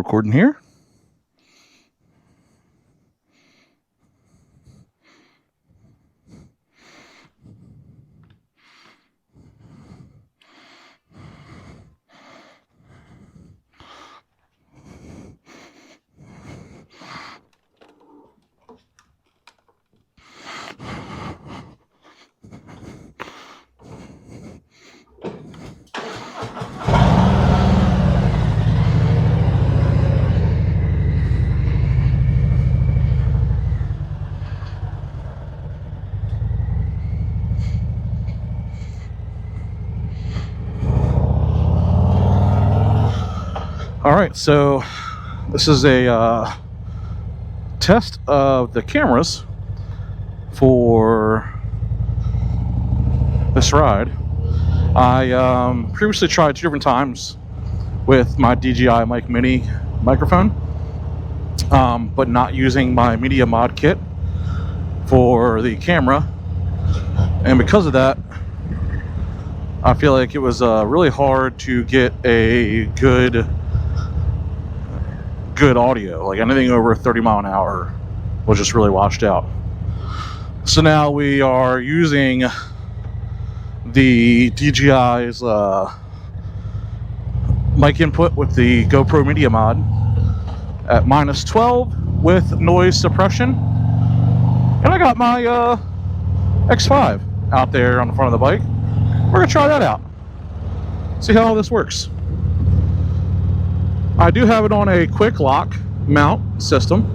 Recording here. All right, so this is a test of the cameras for this ride. I previously tried 2 different times with my DJI Mic Mini microphone, but not using my media mod kit for the camera, and because of that, I feel like it was really hard to get a good audio. Like anything over 30 mile an hour was just really washed out. So now we are using the DJI's mic input with the GoPro Media Mod at -12 with noise suppression, and I got my X5 out there on the front of the bike. We're gonna try that out, see how all this works. I do have it on a quick lock mount system.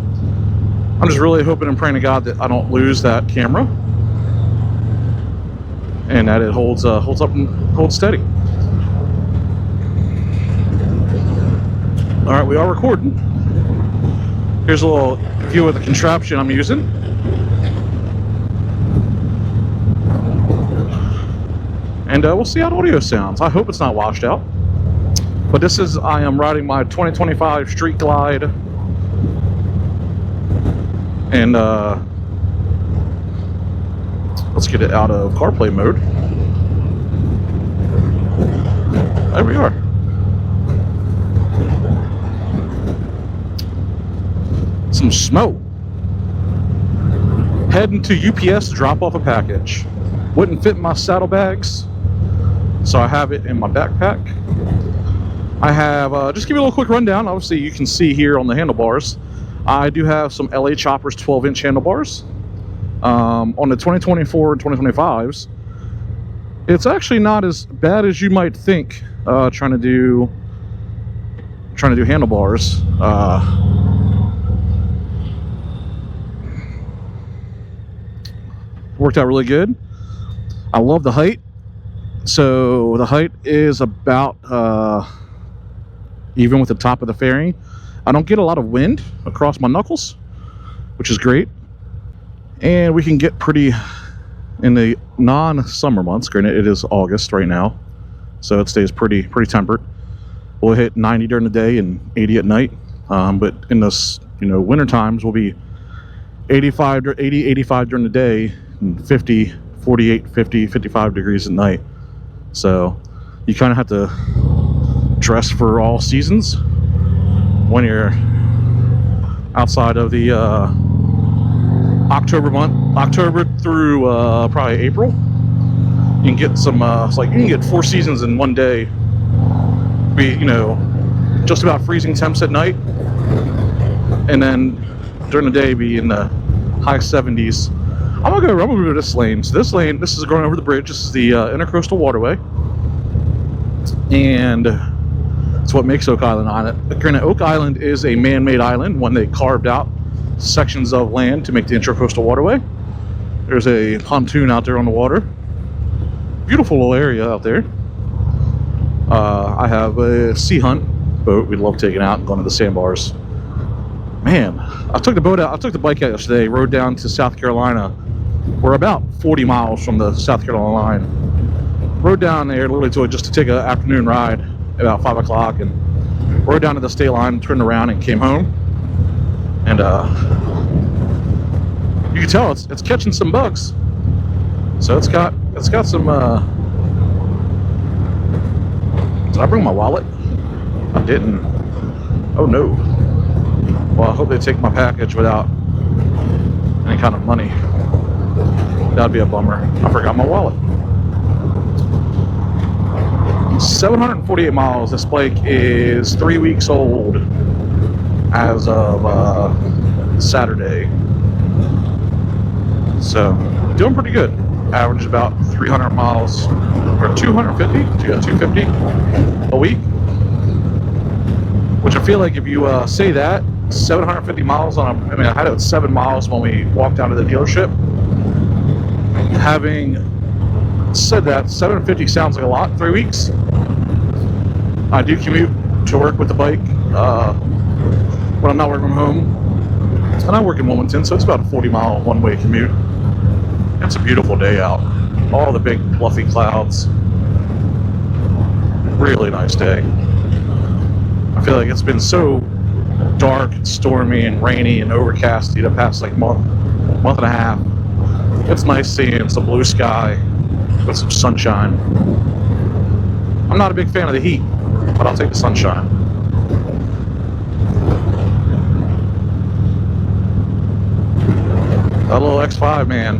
I'm just really hoping and praying to God that I don't lose that camera and that it holds up and holds steady. All right, we are recording. Here's a little view of the contraption I'm using. And we'll see how the audio sounds. I hope it's not washed out. But this is, I am riding my 2025 Street Glide, and let's get it out of CarPlay mode. There we are. Some snow. Heading to UPS to drop off a package. Wouldn't fit in my saddlebags, so I have it in my backpack. I have, just give you a little quick rundown. Obviously, you can see here on the handlebars, I do have some LA Choppers 12-inch handlebars. On the 2024 and 2025s, it's actually not as bad as you might think. Trying to do handlebars. Worked out really good. I love the height. So the height is about even with the top of the fairing. I don't get a lot of wind across my knuckles, which is great. And we can get pretty in the non-summer months. Granted, it is August right now, so it stays pretty temperate. We'll hit 90 during the day and 80 at night. But in this, winter times, we'll be 85 during the day and 50, 48, 50, 55 degrees at night. So you kind of have to dress for all seasons when you're outside of the October through probably April. You can get some it's like you can get 4 seasons in one day. Be just about freezing temps at night, and then during the day be in the high 70s. I'm gonna go to this lane. So this is going over the bridge. This is the Intercoastal Waterway, and it's what makes Oak Island on it. Granted, Oak Island is a man-made island, one they carved out sections of land to make the Intercoastal Waterway. There's a pontoon out there on the water. Beautiful little area out there. I have a sea hunt boat we love taking out and going to the sandbars. Man, I took the bike out yesterday, rode down to South Carolina. We're about 40 miles from the South Carolina line. Rode down there literally just to take an afternoon ride about 5 o'clock, and rode down to the state line, turned around, and came home. And you can tell it's catching some bugs. So it's got some. Did I bring my wallet? I didn't. Oh no. Well, I hope they take my package without any kind of money. That'd be a bummer. I forgot my wallet. 748 miles. This bike is 3 weeks old as of Saturday. So, doing pretty good. Average about 300 miles, or 250, yeah, 250 a week. Which I feel like if you say that, 750 miles on a, I mean, I had it at 7 miles when we walked down to the dealership. Having said that, 750 sounds like a lot, 3 weeks. I do commute to work with the bike when I'm not working from home. And I work in Wilmington, so it's about a 40-mile one-way commute. It's a beautiful day out. All the big fluffy clouds. Really nice day. I feel like it's been so dark and stormy and rainy and overcasty the past like month and a half. It's nice seeing some blue sky with some sunshine. I'm not a big fan of the heat, but I'll take the sunshine. That little X5, man,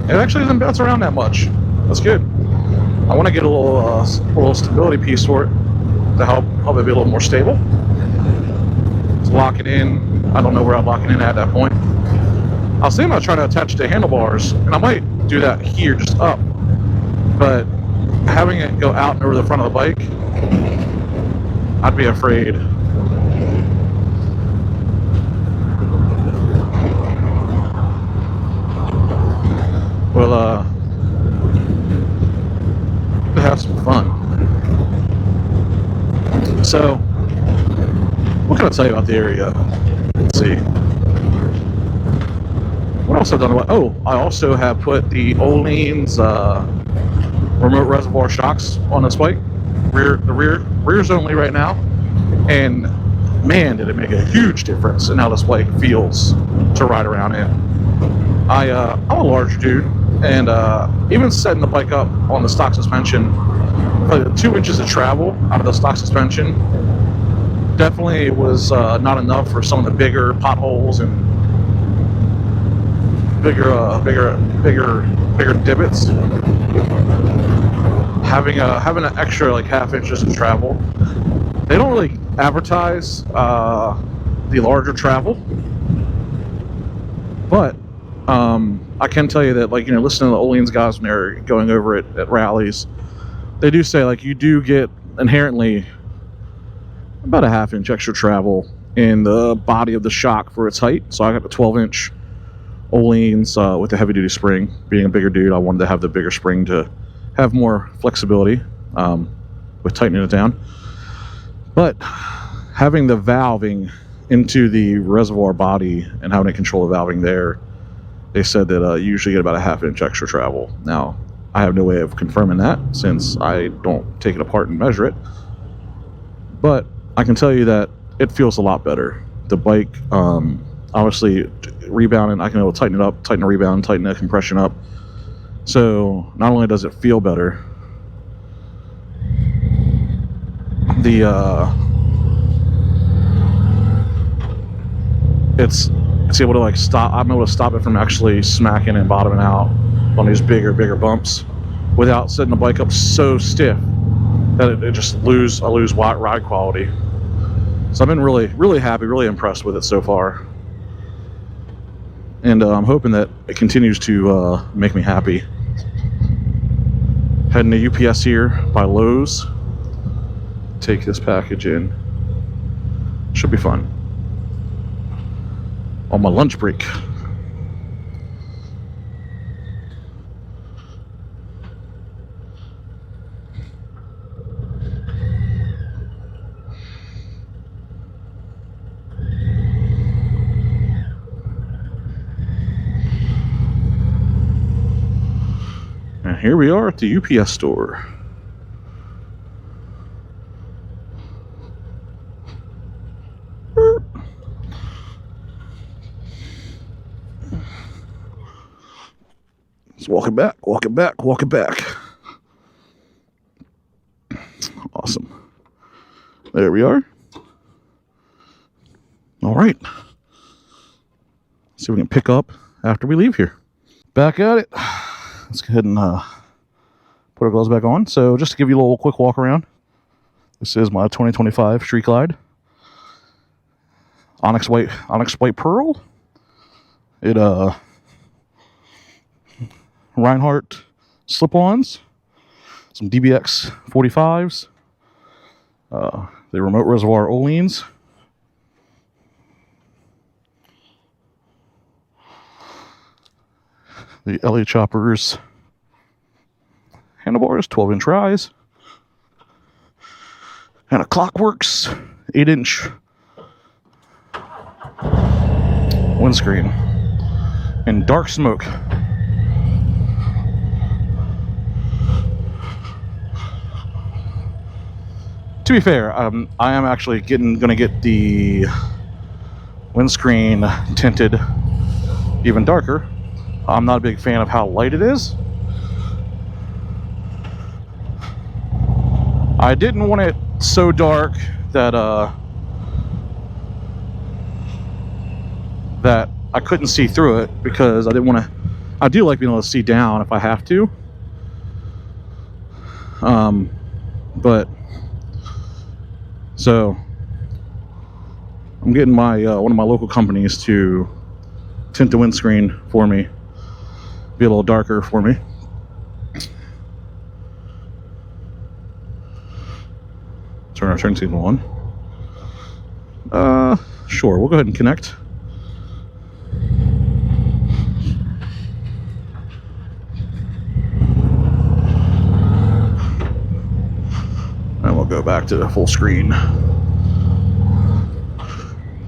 it actually doesn't bounce around that much. That's good. I want to get a little stability piece for it to help it be a little more stable. Let's lock it in. I don't know where I'm locking in at that point. I was thinking about trying to attach it to handlebars, and I might do that here, just up. But having it go out and over the front of the bike, I'd be afraid. Well, to have some fun. So, what can I tell you about the area? Let's see. What else have I done? Oh, I also have put the Olean's remote reservoir shocks on this bike. Rear's only right now, and man, did it make a huge difference in how this bike feels to ride around in. I'm a large dude, and even setting the bike up on the stock suspension, like 2 inches of travel out of the stock suspension definitely was not enough for some of the bigger potholes and bigger divots. Having an extra like half inches of travel. They don't really advertise the larger travel, but I can tell you that, like, listening to the Olean's guys when they're going over it at rallies, they do say like you do get inherently about a half inch extra travel in the body of the shock for its height. So I got the 12-inch Olean's with the heavy-duty spring. Being a bigger dude, I wanted to have the bigger spring to have more flexibility with tightening it down. But having the valving into the reservoir body and having to control the valving there, they said that you usually get about a half inch extra travel. Now, I have no way of confirming that since I don't take it apart and measure it. But I can tell you that it feels a lot better. The bike, obviously, rebounding, I can be able to tighten it up, tighten the rebound, tighten the compression up. So not only does it feel better, it's able to like stop. I'm able to stop it from actually smacking and bottoming out on these bigger bumps without setting the bike up so stiff that it just I lose ride quality. So I've been really happy, really impressed with it so far, and I'm hoping that it continues to make me happy. Heading to UPS here by Lowe's. Take this package in. Should be fun. On my lunch break. And here we are at the UPS store. Just walking back. Awesome. There we are. right. See if we can pick up after we leave here. Back at it. Let's go ahead and put our gloves back on. So just to give you a little quick walk around. This is my 2025 Street Glide. Onyx white pearl. It Reinhardt slip-ons, some DBX 45s, the remote reservoir Oleans, the LA Choppers handlebars, 12-inch rise, and a Clockworks 8-inch windscreen in dark smoke. To be fair, I am actually gonna get the windscreen tinted even darker. I'm not a big fan of how light it is. I didn't want it so dark that that I couldn't see through it, because I didn't want to. I do like being able to see down if I have to. But so I'm getting my one of my local companies to tint the windscreen for me, be a little darker for me. Turn our turn signal on. Sure, we'll go ahead and connect. And we'll go back to the full screen.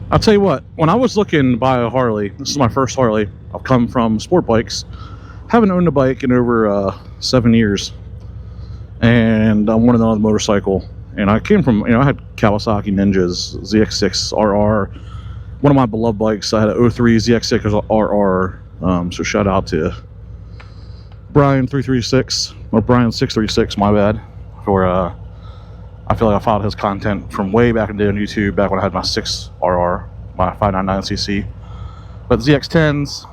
I'll tell you what, when I was looking to buy a Harley, this is my first Harley. I've come from sport bikes. Haven't owned a bike in over 7 years. And I wanted another motorcycle. And I came from, I had Kawasaki Ninjas, ZX6 RR. One of my beloved bikes, I had an 03 ZX6 RR. So shout out to Brian336, or Brian636, my bad, for I feel like I followed his content from way back in the day on YouTube, back when I had my 6RR, my 599cc. But ZX10s,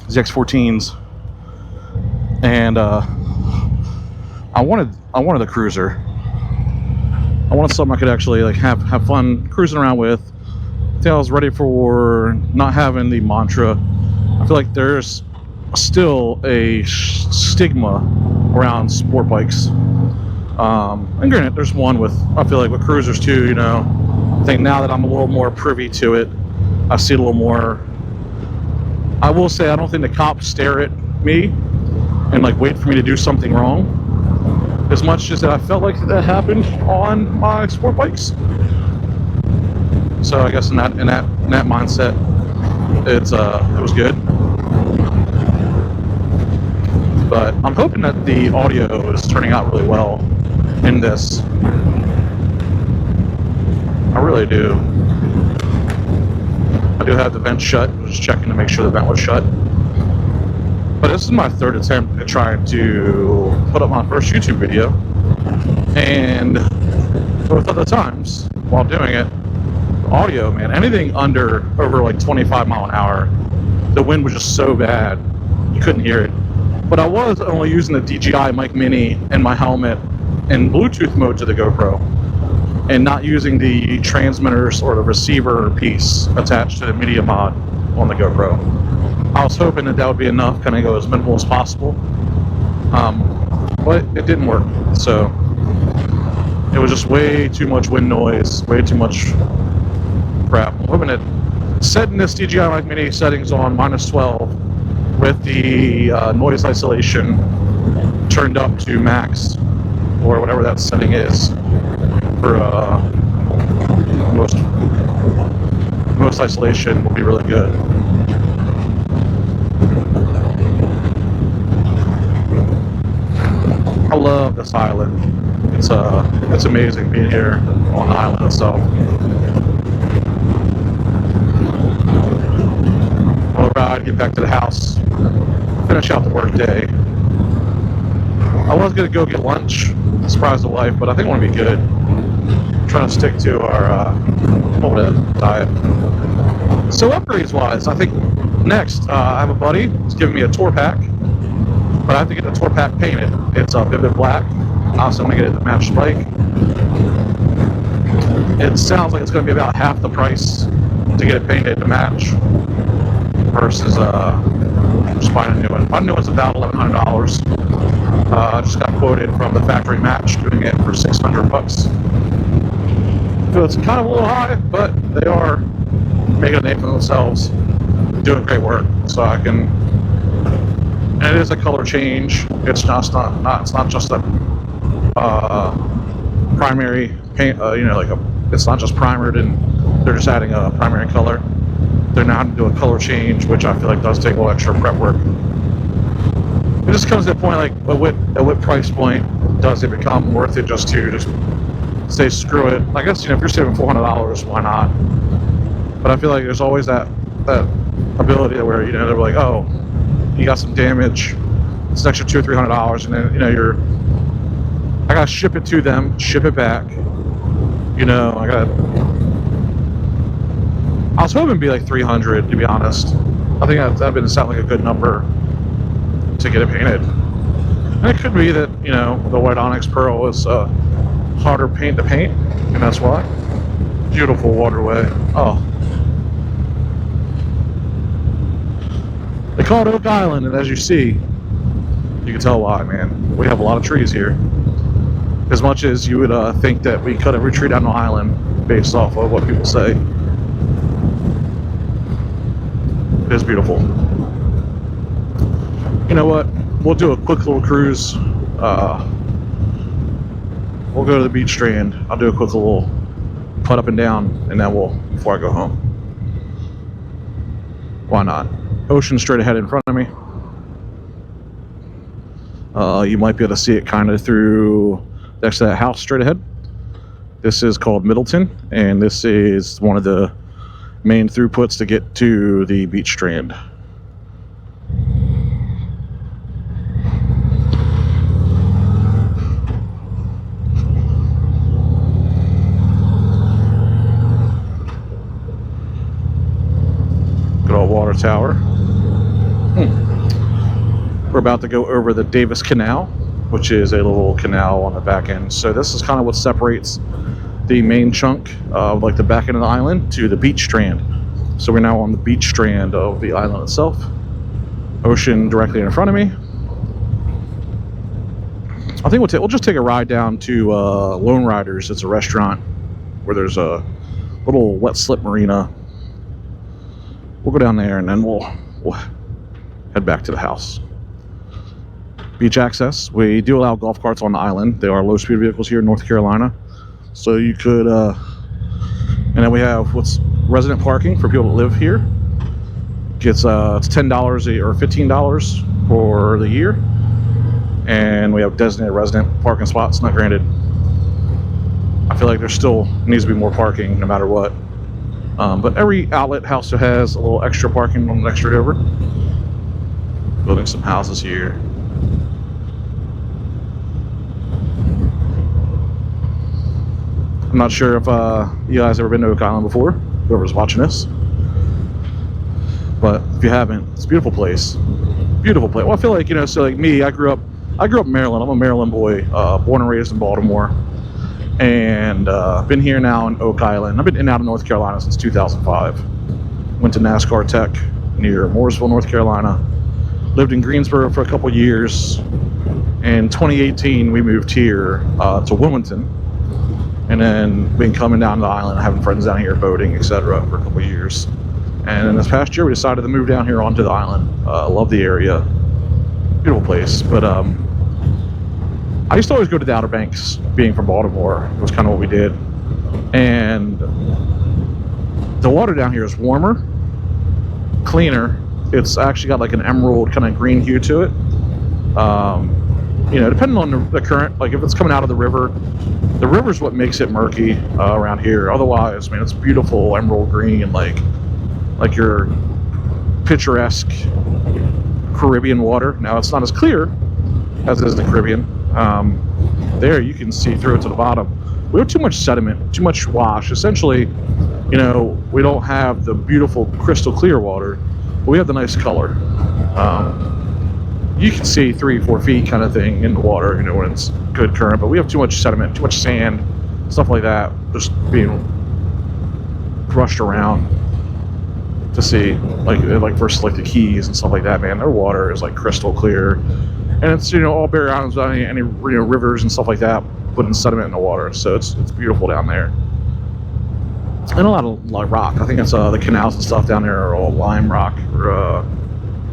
ZX14s, and I wanted a cruiser. I wanted something I could actually like have fun cruising around with. I think I was ready for not having the mantra. I feel like there's still a stigma around sport bikes. And granted, there's one with, I feel like with cruisers too, I think now that I'm a little more privy to it, I see it a little more. I will say, I don't think the cops stare at me and like wait for me to do something wrong, as much as that I felt like that happened on my sport bikes. So I guess in that mindset, it was good. But I'm hoping that the audio is turning out really well in this. I really do. I do have the vent shut. I'm just checking to make sure the vent was shut. But this is my third attempt at trying to put up my first YouTube video. And both other times while doing it, the audio, man, anything over like 25 mile an hour, the wind was just so bad, you couldn't hear it. But I was only using the DJI Mic Mini in my helmet in Bluetooth mode to the GoPro, and not using the transmitters or the receiver piece attached to the media mod on the GoPro. I was hoping that would be enough, kind of go as minimal as possible, but it didn't work. So it was just way too much wind noise, way too much crap. I'm hoping that setting this DJI Mic Mini settings on -12 with the noise isolation turned up to max, or whatever that setting is for most isolation, will be really good. I love this island. It's amazing being here on the island itself. I'll ride, get back to the house, finish out the work day. I was gonna go get lunch, surprise the wife, but I think I want to be good. trying to stick to our diet. So upgrades wise, I think next I have a buddy who's giving me a tour pack, but I have to get the tour pack painted. It's vivid black. Also, I'm gonna get it to match the bike. It sounds like it's going to be about half the price to get it painted to match versus just buying a new one. My new one's about $1,100. I just got quoted from the factory match doing it for $600. So it's kind of a little high, but they are making a name for themselves, doing great work. So I can, and it is a color change. It's just it's not just a primary paint, it's not just primered and they're just adding a primary color. They're now having to do a color change, which I feel like does take a little extra prep work. It just comes to the point, like, at what price point does it become worth it just to say screw it? I guess, if you're saving $400, why not? But I feel like there's always that ability where, they're like, oh, you got some damage, it's an extra $200 or $300, and then, I gotta ship it to them, ship it back. I was hoping it'd be like $300, to be honest. I think that'd been sound like a good number to get it painted. And it could be that, the white onyx pearl is harder paint to paint, and that's why. Beautiful waterway. Oh. They call it Oak Island, and as you see, you can tell why, man. We have a lot of trees here. As much as you would think that we couldn't retreat on an island based off of what people say. It is beautiful. You know what? We'll do a quick little cruise. We'll go to the beach strand. I'll do a quick little putt up and down, and then before I go home. Why not? Ocean straight ahead in front of me. You might be able to see it kind of through next to that house straight ahead. This is called Middleton, and this is one of the main throughputs to get to the beach strand. Good old water tower. We're about to go over the Davis Canal, which is a little canal on the back end. So this is kind of what separates the main chunk of like the back end of the island to the beach strand. So we're now on the beach strand of the island itself. Ocean directly in front of me. I think we'll just take a ride down to Lone Riders. It's a restaurant where there's a little wet slip marina. We'll go down there and then we'll head back to the house. Beach access. We do allow golf carts on the island. They are low-speed vehicles here in North Carolina. So you could, and then we have what's resident parking for people that live here. It's $10 or $15 for the year. And we have designated resident parking spots, not granted. I feel like there still needs to be more parking no matter what. But every outlet house has a little extra parking on the next street over. Building some houses here. I'm not sure if you guys ever been to Oak Island before, whoever's watching this. But if you haven't, it's a beautiful place. Beautiful place. Well, I feel like, so like me, I grew up in Maryland. I'm a Maryland boy, born and raised in Baltimore. And been here now in Oak Island. I've been in and out of North Carolina since 2005. Went to NASCAR Tech near Mooresville, North Carolina. Lived in Greensboro for a couple years. In 2018, we moved here to Wilmington. And then been coming down to the island, having friends down here, boating, etc. for a couple of years. And then this past year, we decided to move down here onto the island. Love the area. Beautiful place. But I used to always go to the Outer Banks, being from Baltimore. It was kind of what we did. And the water down here is warmer, cleaner. It's actually got like an emerald kind of green hue to it. Depending on the current, like if it's coming out of the river's what makes it murky around here. Otherwise, man, it's beautiful emerald green, like your picturesque Caribbean water. Now, it's not as clear as is the Caribbean. There you can see through it to the bottom. we have too much sediment, too much wash. Essentially, you know, we don't have the beautiful crystal clear water, but we have the nice color. You can see 3-4 feet kind of thing in the water, you know, when it's good current, but we have too much sediment, too much sand, stuff like that, just being brushed around to see, like versus like the Keys and stuff like that, man. Their water is like crystal clear, and it's, you know, all barrier islands without any you know, rivers and stuff like that putting sediment in the water, so it's beautiful down there. And a lot of rock. I think it's the canals and stuff down there are all lime rock or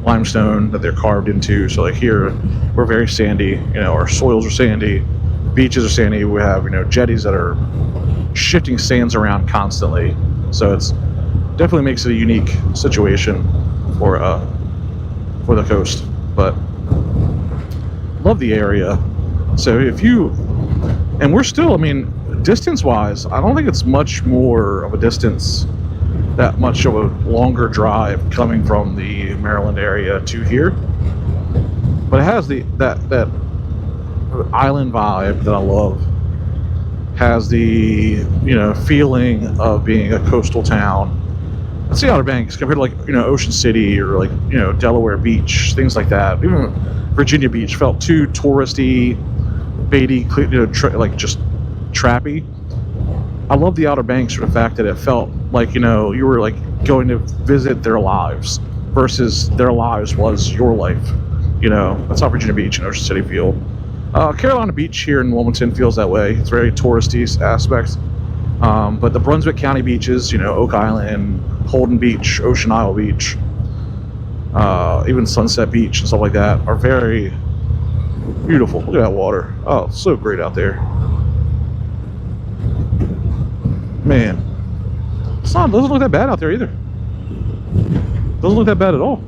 limestone that they're carved into. So like here, we're very sandy. You know, our soils are sandy, beaches are sandy. We have, you know, jetties that are shifting sands around constantly. So it's definitely makes it a unique situation for the coast. But love the area. So if you, and we're still, I mean, distance-wise, I don't think it's much more of a distance, that much of a longer drive coming from the Maryland area to here. But it has that island vibe that I love. Has the, you know, feeling of being a coastal town. That's the Outer Banks compared to, like, you know, Ocean City or, like, you know, Delaware Beach, things like that. Even Virginia Beach felt too touristy, baity, you know, like just trappy. I love the Outer Banks for the fact that it felt like, you know, you were like going to visit their lives versus their lives was your life. You know, that's how Virginia Beach and Ocean City feel. Carolina Beach here in Wilmington feels that way. It's very touristy aspects. But the Brunswick County beaches, you know, Oak Island, Holden Beach, Ocean Isle Beach, even Sunset Beach and stuff like that are very beautiful. Look at that water. Oh, so great out there. Man, doesn't look that bad out there either. Doesn't look that bad at all.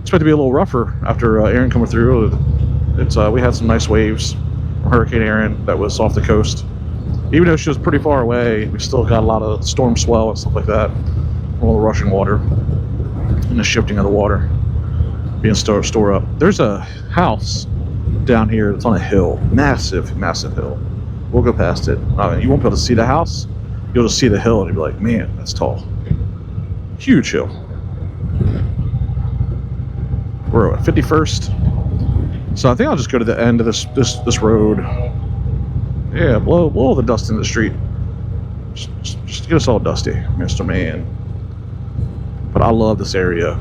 Expect to be a little rougher after Aaron coming through. We had some nice waves from Hurricane Aaron that was off the coast. Even though she was pretty far away, we still got a lot of storm swell and stuff like that. All the rushing water and the shifting of the water being stored up. There's a house down here that's on a hill, massive hill. We'll go past it. I mean, you won't be able to see the house. You'll just see the hill and you'll be like, man, that's tall. Huge hill. We're at 51st. So I think I'll just go to the end of this road. Yeah, blow the dust in the street. Just to get us all dusty, Mr. Man. But I love this area.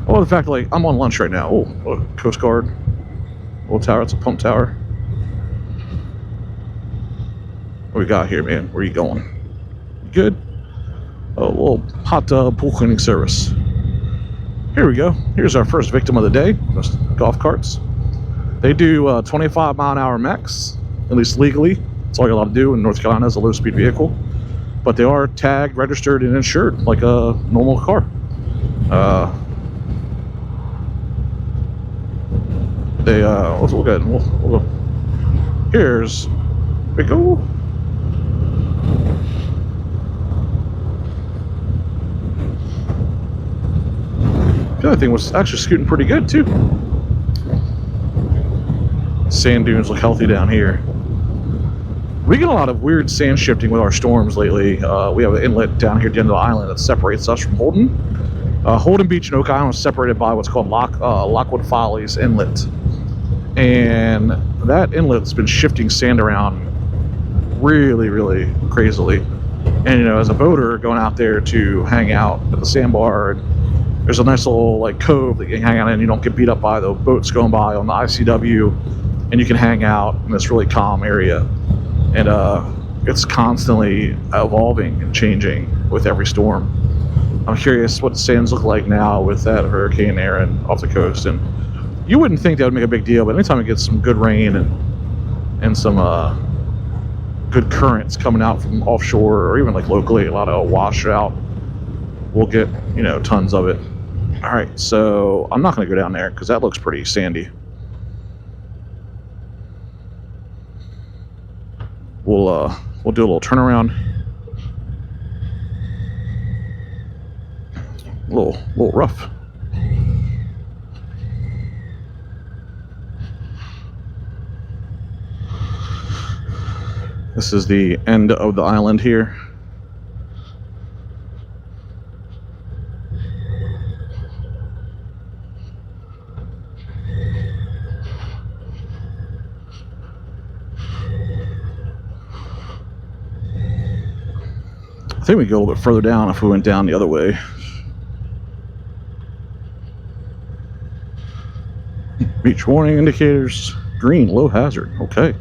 Oh, the fact, like, I'm on lunch right now. Oh, Coast Guard. Little tower, it's a pump tower. What we got here, man? Where are you going? You good? Oh, a little hot pool cleaning service. Here we go. Here's our first victim of the day. Those golf carts. They do 25 mile an hour max, at least legally. That's all you're allowed to do in North Carolina as a low-speed vehicle. But they are tagged, registered, and insured like a normal car. We'll go ahead and we'll here's we go. The other thing was actually scooting pretty good too. Sand dunes look healthy down here. We get a lot of weird sand shifting with our storms lately. We have an inlet down here at the end of the island that separates us from Holden. Holden Beach and Oak Island is separated by what's called Lockwood Follies Inlet. And that inlet's been shifting sand around really, really crazily. And, you know, as a boater going out there to hang out at the sandbar, there's a nice little like cove that you can hang out in. You don't get beat up by the boats going by on the ICW, and you can hang out in this really calm area. And it's constantly evolving and changing with every storm. I'm curious what the sands look like now with that Hurricane Aaron off the coast. And you wouldn't think that would make a big deal, but anytime it gets some good rain and some good currents coming out from offshore or even like locally, a lot of washout, we'll get, you know, tons of it. All right, so I'm not going to go down there because that looks pretty sandy. We'll do a little turnaround. A little rough. The This is the end of the island here. I think we go a little bit further down if we went down the other way. Beach warning indicators, green, low hazard. Okay,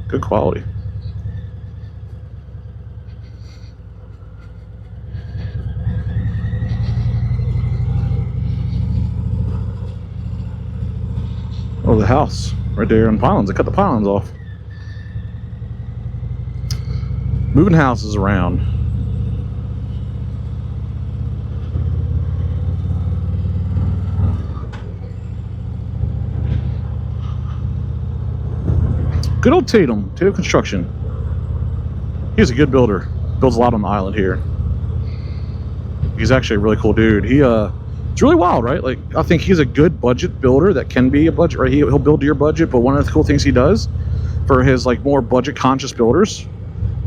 good quality. Oh, the house right there in pylons. They cut the pylons off. Moving houses around. Good old Tatum Construction. He's a good builder. Builds a lot on the island here. He's actually a really cool dude. It's really wild, right? Like, I think he's a good budget builder that can be a budget, right? He'll build to your budget, but one of the cool things he does for his like more budget conscious builders,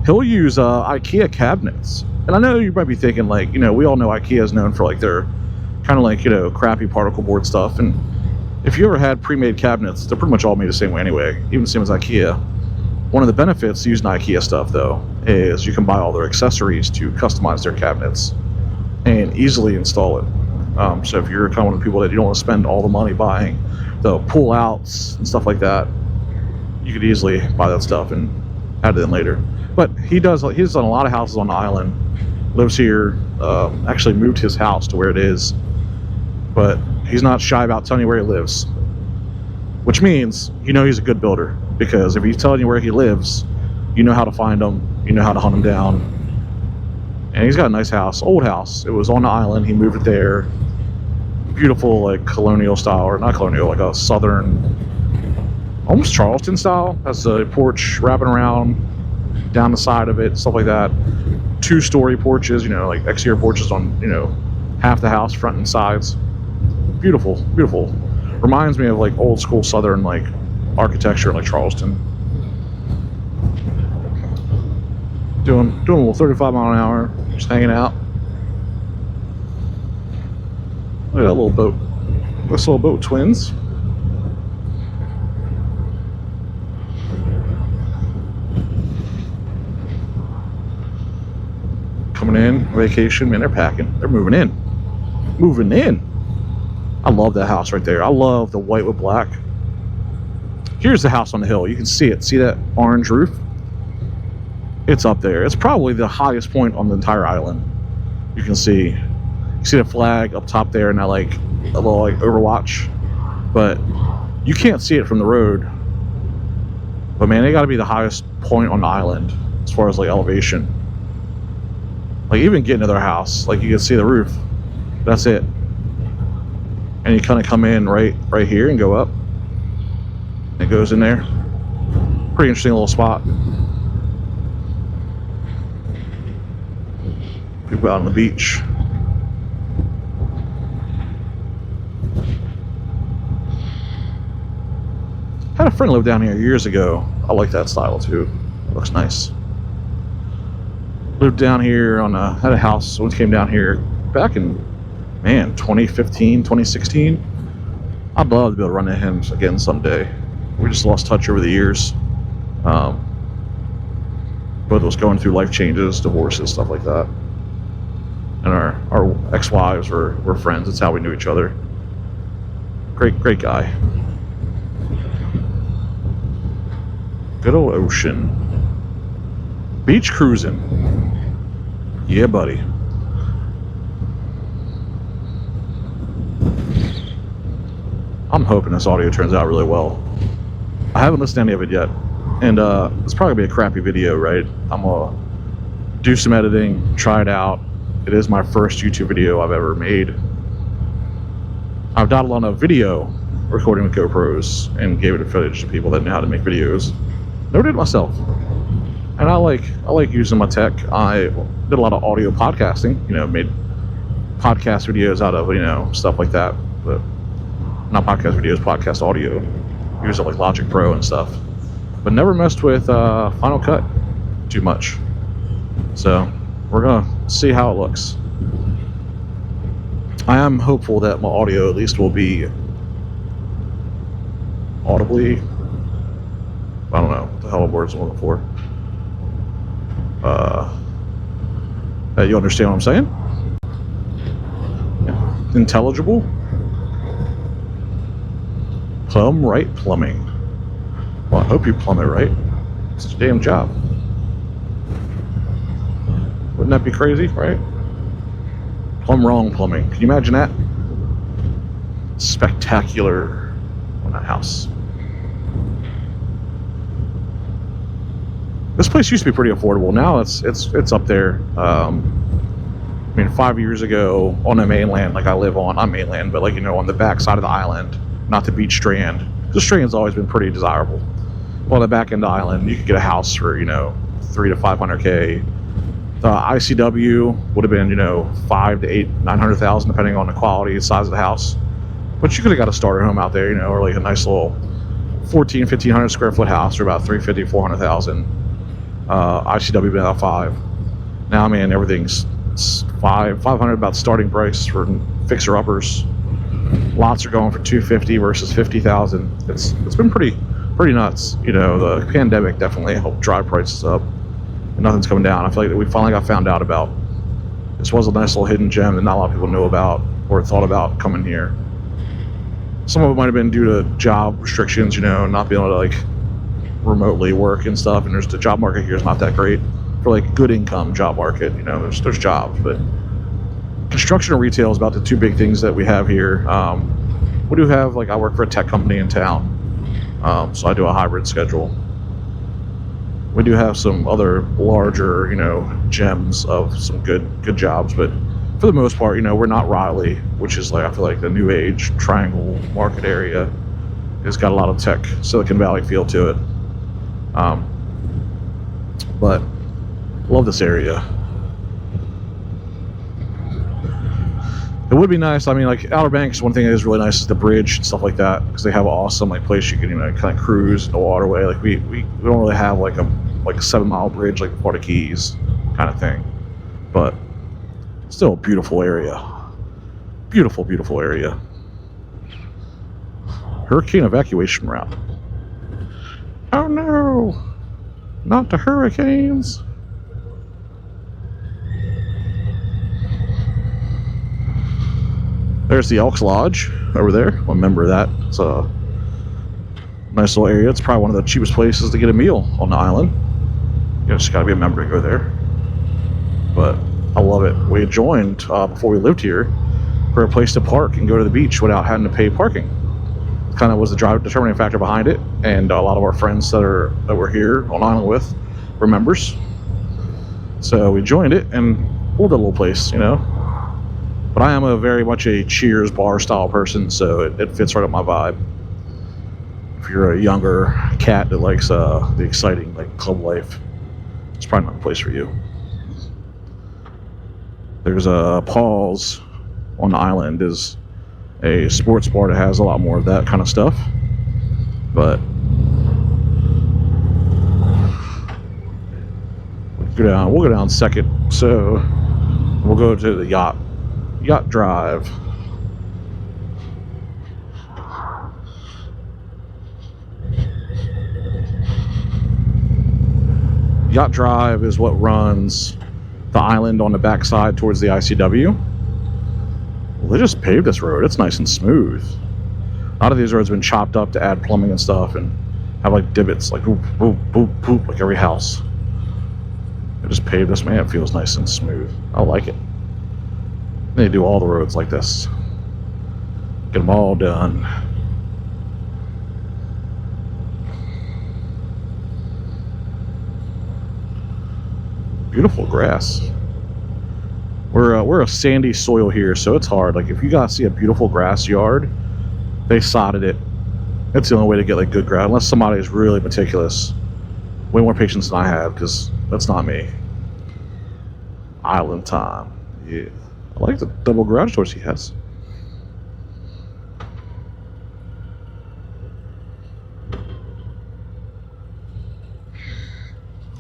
he'll use IKEA cabinets. And I know you might be thinking, like, you know, we all know IKEA is known for like their kind of like, you know, crappy particle board stuff. And if you ever had pre-made cabinets, they're pretty much all made the same way anyway, even the same as IKEA. One of the benefits to using IKEA stuff, though, is you can buy all their accessories to customize their cabinets and easily install it. So if you're kind of one of the people that you don't want to spend all the money buying the pull-outs and stuff like that, you could easily buy that stuff and add it in later. But he's done a lot of houses on the island, lives here, actually moved his house to where it is. But he's not shy about telling you where he lives, which means you know he's a good builder, because if he's telling you where he lives, you know how to find him, you know how to hunt him down. And he's got a nice house, old house. It was on the island. He moved it there. Beautiful, like colonial style, or not colonial, like a southern, almost Charleston style. Has a porch wrapping around down the side of it, stuff like that. 2-story porches, you know, like exterior porches on, you know, half the house, front and sides. Beautiful, beautiful. Reminds me of like old school southern like architecture, like Charleston. Doing a little 35 mile an hour, just hanging out. Look at that little boat. This little boat, twins. Coming in, vacation, man, they're packing. They're moving in. Moving in. I love that house right there. I love the white with black. Here's the house on the hill. You can see it. See that orange roof? It's up there. It's probably the highest point on the entire island. You can see the flag up top there, and that like a little like overwatch. But you can't see it from the road. But man, they got to be the highest point on the island as far as like elevation. Like even getting to their house, like you can see the roof. That's it. And you kind of come in right here and go up. It goes in there. Pretty interesting little spot. People out on the beach. Had a friend live down here years ago. I like that style too. It looks nice. Lived down here had a house when it came down here back in, man, 2015, 2016. I'd love to be able to run into him again someday. We just lost touch over the years. Both of us going through life changes, divorces, stuff like that. And our ex-wives were friends. That's how we knew each other. Great guy. Good old ocean. Beach cruising. Yeah, buddy. I'm hoping this audio turns out really well. I haven't listened to any of it yet, and it's probably gonna be a crappy video, right? I'm gonna do some editing, try it out. It is my first YouTube video I've ever made. I've done a lot of video recording with GoPros and gave it a footage to people that know how to make videos. Never did it myself. And I like using my tech. I did a lot of audio podcasting, you know, made podcast videos out of, you know, stuff like that. But not podcast videos, podcast audio. Use it like Logic Pro and stuff. But never messed with Final Cut. too much. So we're gonna see how it looks. I am hopeful that my audio at least will be audibly, I don't know what the hell words I'm looking for. You understand what I'm saying? Yeah. Intelligible? Plumb right plumbing. Well, I hope you plumb it right. It's a damn job. Wouldn't that be crazy, right? Plumb wrong plumbing. Can you imagine that? Spectacular on that house. This place used to be pretty affordable. Now it's up there. I mean, 5 years ago on the mainland, like I live on mainland, but like, you know, on the back side of the island, not the beach strand. The strand's always been pretty desirable. Well, on the back end of the island, you could get a house for, you know, $300 to $500K. The ICW would have been, you know, $500,000 to $900,000 depending on the quality and size of the house. But you could have got a starter home out there, you know, or like a nice little 1,500 square foot house for about $350,000, $400,000. ICW been about $500,000. Now, man, everything's $500,000 about starting price for fixer uppers. Lots are going for $250,000 versus $50,000. It's been pretty nuts. You know, the pandemic definitely helped drive prices up, and nothing's coming down. I feel like that we finally got found out about. This was a nice little hidden gem that not a lot of people knew about or thought about coming here. Some of it might have been due to job restrictions, you know, not being able to like remotely work and stuff. And the job market here is not that great for like good income job market. You know, there's jobs, but construction and retail is about the two big things that we have here. We do have, like, I work for a tech company in town, so I do a hybrid schedule. We do have some other larger, you know, gems of some good jobs, but for the most part, you know, we're not Raleigh, which is like, I feel like the new age triangle market area. It's got a lot of tech, Silicon Valley feel to it. But love this area. It would be nice. I mean, like Outer Banks, one thing that is really nice is the bridge and stuff like that, because they have an awesome like place you can, you know, kind of cruise the waterway. Like we don't really have like a 7-mile bridge like Florida Keys kind of thing, but still a beautiful area. Beautiful area. Hurricane evacuation route. Oh no, not the hurricanes. There's the Elks Lodge over there. I'm a member of that. It's a nice little area. It's probably one of the cheapest places to get a meal on the island. You just gotta be a member to go there. But I love it. We had joined before we lived here for a place to park and go to the beach without having to pay parking. Kind of was the determining factor behind it. And a lot of our friends that we're here on island with were members. So we joined it and pulled a little place, you know. But I am very much a Cheers bar style person, so it fits right up my vibe. If you're a younger cat that likes the exciting like club life, it's probably not the place for you. There's a Paul's on the island, is a sports bar that has a lot more of that kind of stuff. But we'll go down second, so we'll go to the yacht drive. Yacht drive is what runs the island on the backside towards the ICW. Well, they just paved this road. It's nice and smooth. A lot of these roads have been chopped up to add plumbing and stuff and have like divots, like boop, boop, boop, boop, like every house. They just paved this, man. It feels nice and smooth. I like it. They do all the roads like this. Get them all done. Beautiful grass. We're a sandy soil here, so it's hard. Like if you guys see a beautiful grass yard, they sodded it. That's the only way to get like good grass, unless somebody is really meticulous. Way more patience than I have, because that's not me. Island time. Yeah. I like the double garage doors he has.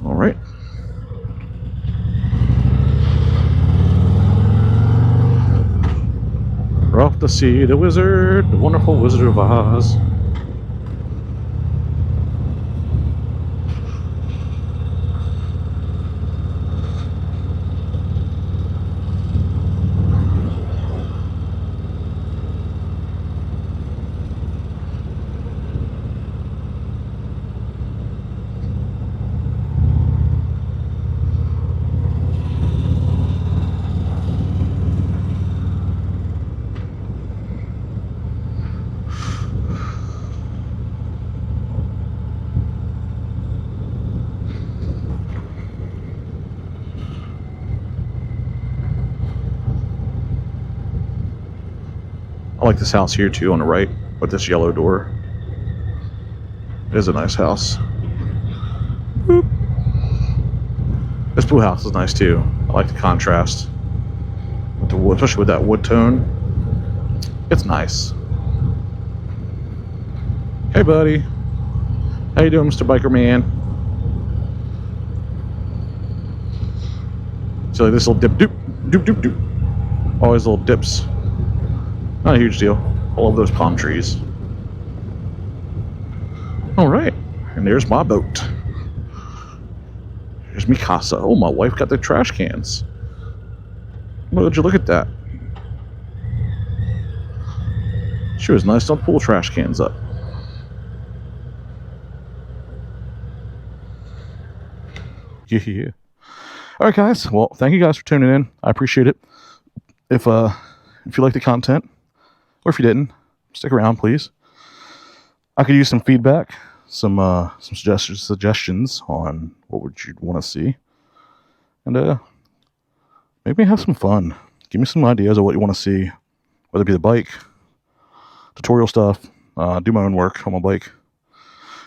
All right. to see the wizard, the wonderful Wizard of Oz. I like this house here too on the right with this yellow door. It is a nice house. Boop. This blue house is nice too. I like the contrast with the wood, especially with that wood tone. It's nice. Hey buddy, how you doing, Mr. Biker Man? So like this little dip, doop, doop, doop, doop. Always little dips. Not a huge deal. I love those palm trees. Alright, and there's my boat. There's mi casa. Oh, my wife got the trash cans. Would you look at that? She was nice to pull trash cans up. Yeah. Alright guys, well, thank you guys for tuning in. I appreciate it. If you like the content, or if you didn't, stick around, please. I could use some feedback, some suggestions on what would you want to see, and maybe have some fun. Give me some ideas of what you want to see, whether it be the bike, tutorial stuff, do my own work on my bike.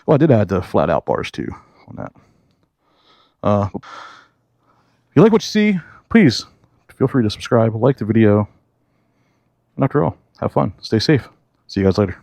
Well, I did add the flat out bars too on that. If you like what you see, please feel free to subscribe, like the video, and after all, have fun, stay safe. See you guys later.